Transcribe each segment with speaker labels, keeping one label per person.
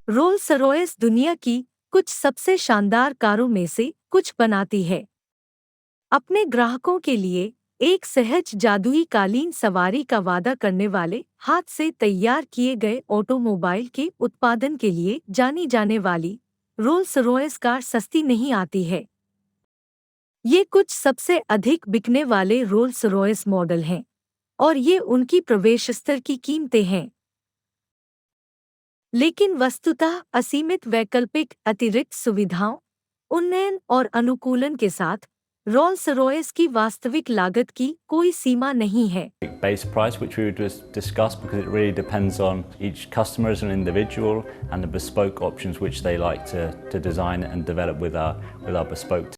Speaker 1: Rolls Royce दुनिया की कुछ सबसे शानदार कारों में से कुछ बनाती है। अपने ग्राहकों के लिए एक सहज जादुई कालीन सवारी का वादा करने वाले हाथ से तैयार किए गए ऑटोमोबाइल के उत्पादन के लिए जानी जाने वाली रोल्स रॉयस कार सस्ती नहीं आती है। ये कुछ सबसे अधिक बिकने वाले रोल्स रॉयस मॉडल हैं और ये उनकी प्रवेश स्तर की कीमतें हैं। लेकिन वस्तुतः असीमित वैकल्पिक अतिरिक्त सुविधाओं, उन्नयन और अनुकूलन के साथ रोल्स रॉयस की वास्तविक लागत की कोई सीमा नहीं है।
Speaker 2: Base price, which we would just discuss because it really depends on each customer as an individual and the bespoke options which they like to design and develop with our bespoke.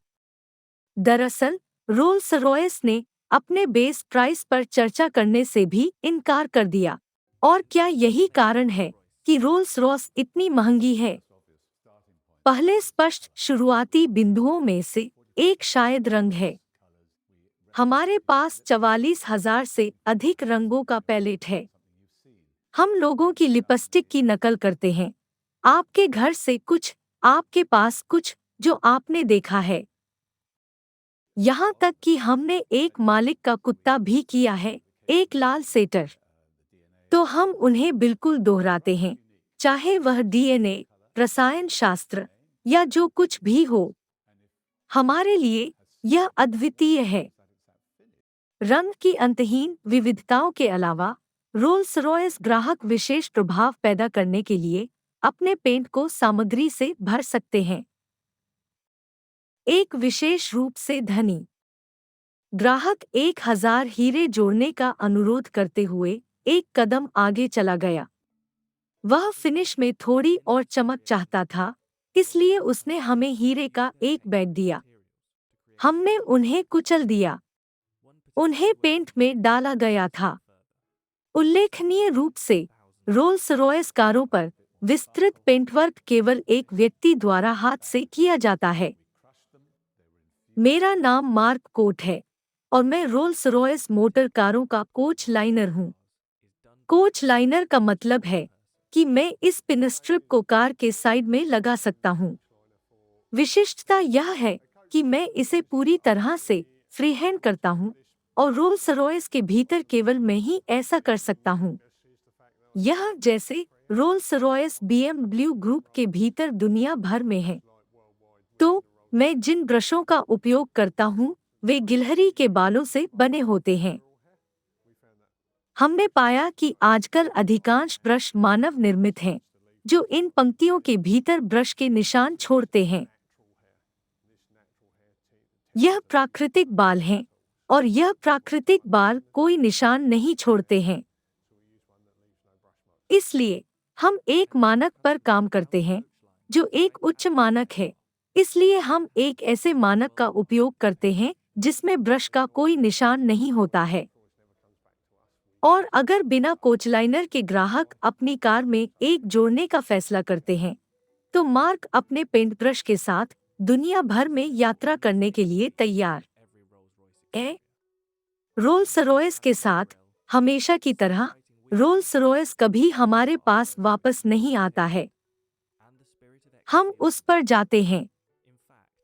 Speaker 1: दरअसल Rolls Royce ने अपने base price पर चर्चा करने से भी इनकार कर दिया। और क्या यही कारण है कि रोल्स रॉयस इतनी महंगी है? पहले स्पष्ट शुरुआती बिंदुओं में से एक शायद रंग है। हमारे पास 44,000 से अधिक रंगों का पैलेट है। हम लोगों की लिपस्टिक की नकल करते हैं। आपके घर से कुछ, आपके पास कुछ जो आपने देखा है। यहाँ तक कि हमने एक मालिक का कुत्ता भी किया है, एक लाल सेटर। तो हम उन्हें बिल्कुल दोहराते हैं, चाहे वह डीएनए, रसायन शास्त्र या जो कुछ भी हो। हमारे लिए यह अद्वितीय है। रंग की अंतहीन विविधताओं के अलावा रोल्स रॉयस ग्राहक विशेष प्रभाव पैदा करने के लिए अपने पेंट को सामग्री से भर सकते हैं। एक विशेष रूप से धनी ग्राहक 1,000 हीरे जोड़ने का अनुरोध करते हुए एक कदम आगे चला गया। वह फिनिश में थोड़ी और चमक चाहता था, इसलिए उसने हमें हीरे का एक बैग दिया। हमने उन्हें कुचल दिया। उन्हें पेंट में डाला गया था। उल्लेखनीय रूप से रोल्स रॉयस कारों पर विस्तृत पेंटवर्क केवल एक व्यक्ति द्वारा हाथ से किया जाता है। मेरा नाम मार्क कोट है और मैं रोल्स रॉयस मोटर कारों का कोच लाइनर हूँ। कोच लाइनर का मतलब है कि मैं इस पिनस्ट्रिप को कार के साइड में लगा सकता हूँ। विशिष्टता यह है कि मैं इसे पूरी तरह से फ्रीहैंड करता हूँ और रोल्स रॉयस के भीतर केवल मैं ही ऐसा कर सकता हूँ। यह जैसे रोल्स रॉयस BMW ग्रुप के भीतर दुनिया भर में है। तो मैं जिन ब्रशों का उपयोग करता हूँ वे गिलहरी के बालों से बने होते हैं। हमने पाया कि आजकल अधिकांश ब्रश मानव निर्मित हैं, जो इन पंक्तियों के भीतर ब्रश के निशान छोड़ते हैं। यह प्राकृतिक बाल हैं और यह प्राकृतिक बाल कोई निशान नहीं छोड़ते हैं। इसलिए हम एक मानक पर काम करते हैं जो एक उच्च मानक है। इसलिए हम एक ऐसे मानक का उपयोग करते हैं जिसमें ब्रश का कोई निशान नहीं होता है। और अगर बिना कोचलाइनर के ग्राहक अपनी कार में एक जोड़ने का फैसला करते हैं, तो मार्क अपने पेंट ब्रश के साथ दुनिया भर में यात्रा करने के लिए तैयार है। रोल्स रॉयस के साथ हमेशा की तरह रोल्स रॉयस कभी हमारे पास वापस नहीं आता है। हम उस पर जाते हैं।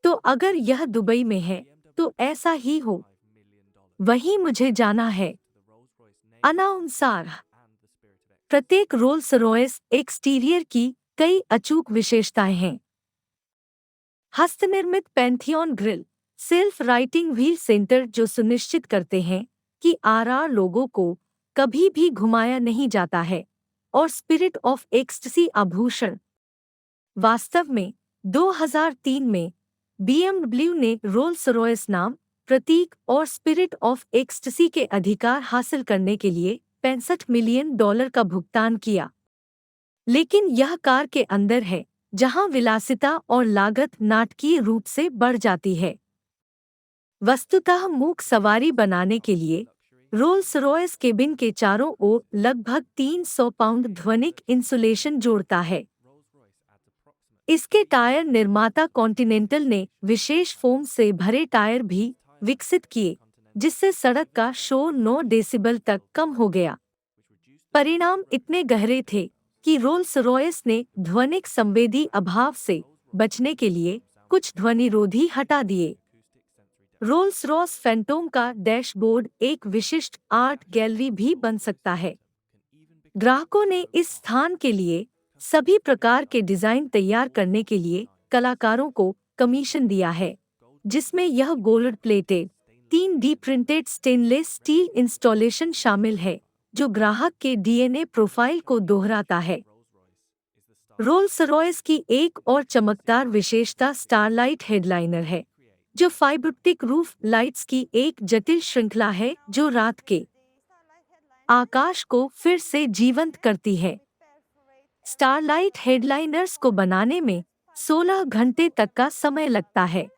Speaker 1: तो अगर यह दुबई में है तो ऐसा ही हो। वहीं मुझे जाना है। अनाउंसार प्रत्येक रोल्स रॉयस एक्सटीरियर की कई अचूक विशेषताएं हैं। हस्तनिर्मित Pantheon grill, self writing wheel centre जो सुनिश्चित करते हैं कि आरआर लोगों को कभी भी घुमाया नहीं जाता है, और स्पिरिट ऑफ एक्सटेसी आभूषण। वास्तव में 2003 में BMW ने रोल्स रॉयस नाम, प्रतीक और स्पिरिट ऑफ एक्सटेसी के अधिकार हासिल करने के लिए $65 मिलियन का भुगतान किया। लेकिन यह कार के अंदर है जहां विलासिता और लागत नाटकीय रूप से बढ़ जाती है। वस्तुतः मूक सवारी बनाने के लिए रोल्स रॉयस केबिन के चारों ओर लगभग 300 पाउंड ध्वनिक इंसुलेशन जोड़ता है। इसके टायर निर्माता कॉन्टिनेंटल ने विशेष फोम से भरे टायर भी विकसित किए, जिससे सड़क का शोर 9 डेसिबल तक कम हो गया। परिणाम इतने गहरे थे कि रोल्स रॉयस ने ध्वनिक संवेदी अभाव से बचने के लिए कुछ ध्वनिरोधी हटा दिए। रोल्स रॉयस फैंटोम का डैशबोर्ड एक विशिष्ट आर्ट गैलरी भी बन सकता है। ग्राहकों ने इस स्थान के लिए सभी प्रकार के डिजाइन तैयार करने के लिए कलाकारों को कमीशन दिया है, जिसमें यह gold plated 3D printed stainless steel installation शामिल है, जो ग्राहक के डीएनए प्रोफाइल को दोहराता है। रोल्स रॉयस की एक और चमकदार विशेषता स्टारलाइट हेडलाइनर है, जो फाइबरऑप्टिक रूफ लाइट्स की एक जटिल श्रृंखला है जो रात के आकाश को फिर से जीवंत करती है। स्टारलाइट हेडलाइनर्स को बनाने में 16 घंटे तक का समय लगता है।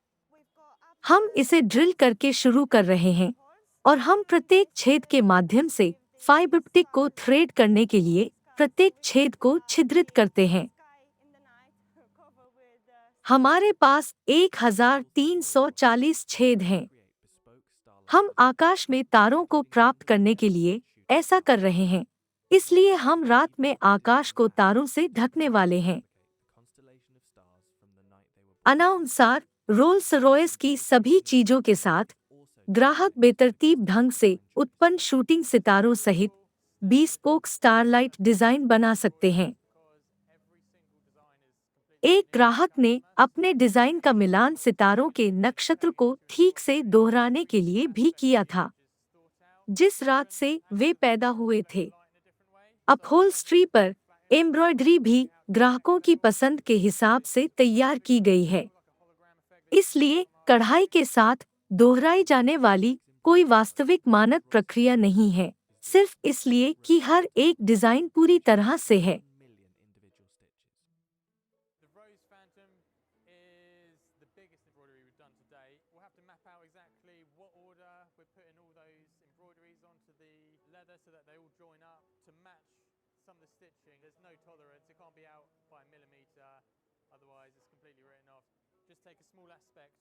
Speaker 1: हम इसे ड्रिल करके शुरू कर रहे हैं और हम प्रत्येक छेद के माध्यम से फाइबर ऑप्टिक को थ्रेड करने के लिए प्रत्येक छेद को छिद्रित करते हैं। हमारे पास 1340 छेद हैं। हम आकाश में तारों को प्राप्त करने के लिए ऐसा कर रहे हैं, इसलिए हम रात में आकाश को तारों से ढकने वाले हैं। अनुसार रोल्स रॉयस की सभी चीजों के साथ ग्राहक बेतरतीब ढंग से उत्पन्न शूटिंग सितारों सहित bespoke स्टारलाइट डिजाइन बना सकते हैं। एक ग्राहक ने अपने डिजाइन का मिलान सितारों के नक्षत्र को ठीक से दोहराने के लिए भी किया था, जिस रात से वे पैदा हुए थे। अपहोल्स्ट्री पर एम्ब्रॉयडरी भी ग्राहकों की पसंद के हिसाब से तैयार की गई है, इसलिए कढ़ाई के साथ दोहराई जाने वाली कोई वास्तविक मानक प्रक्रिया नहीं है, सिर्फ इसलिए कि हर एक डिजाइन पूरी तरह से है।
Speaker 3: Take a small aspect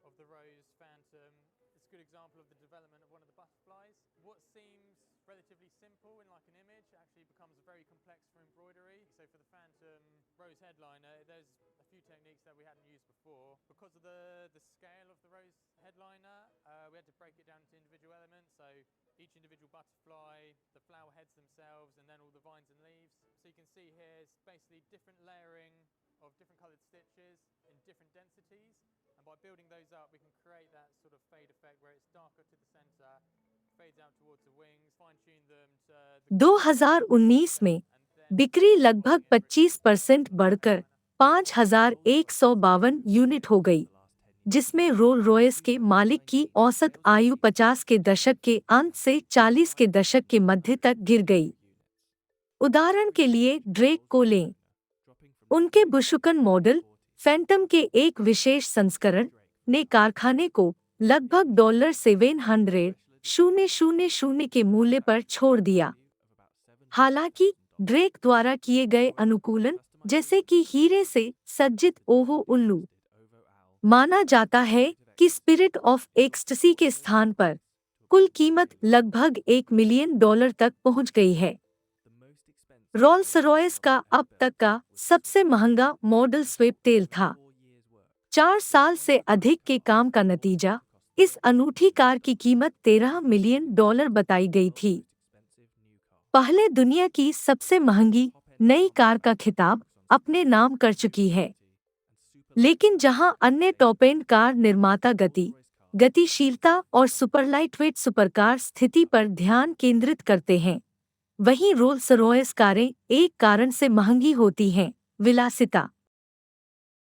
Speaker 3: of the Rose Phantom. It's a good example of the development of one of the butterflies. What seems relatively simple in like an image actually becomes very complex for embroidery. So for the Phantom Rose headliner, there's a few techniques that we hadn't used before. Because of the scale of the Rose headliner, we had to break it down into individual elements. So each individual butterfly, the flower heads themselves, and then all the vines and leaves. So you can see here it's basically different layering of different coloured stitches in different densities, and by building those up we can create that sort of fade effect where it's darker to the center, fades out towards the wings, fine tune them to
Speaker 1: 2019 में बिक्री लगभग 25% बढ़कर 5,152 unit हो गई, जिसमें Rolls Royce के मालिक की औसत आयु 50 के दशक के अंत से 40 के दशक के मध्य तक गिर गई। उदाहरण के लिए ड्रेक को लें। उनके बुशुकन मॉडल फैंटम के एक विशेष संस्करण ने कारखाने को लगभग $700,000 के मूल्य पर छोड़ दिया। हालांकि ड्रेक द्वारा किए गए अनुकूलन, जैसे कि हीरे से सज्जित ओहो उल्लू, माना जाता है कि स्पिरिट ऑफ एक्सटेसी के स्थान पर कुल कीमत लगभग $1 मिलियन तक पहुंच गई है। रोल्स रॉयस का अब तक का सबसे महंगा मॉडल स्वेपटेल था। 4 साल से अधिक के काम का नतीजा, इस अनूठी कार की कीमत $13 मिलियन बताई गई थी। पहले दुनिया की सबसे महंगी नई कार का खिताब अपने नाम कर चुकी है, लेकिन जहां अन्य टॉप एंड कार निर्माता गति, गतिशीलता और सुपर लाइटवेट सुपरकार स्थिति पर ध्यान केंद्रित करते हैं, वहीं रोल्स रॉयस कारें एक कारण से महंगी होती हैं: विलासिता।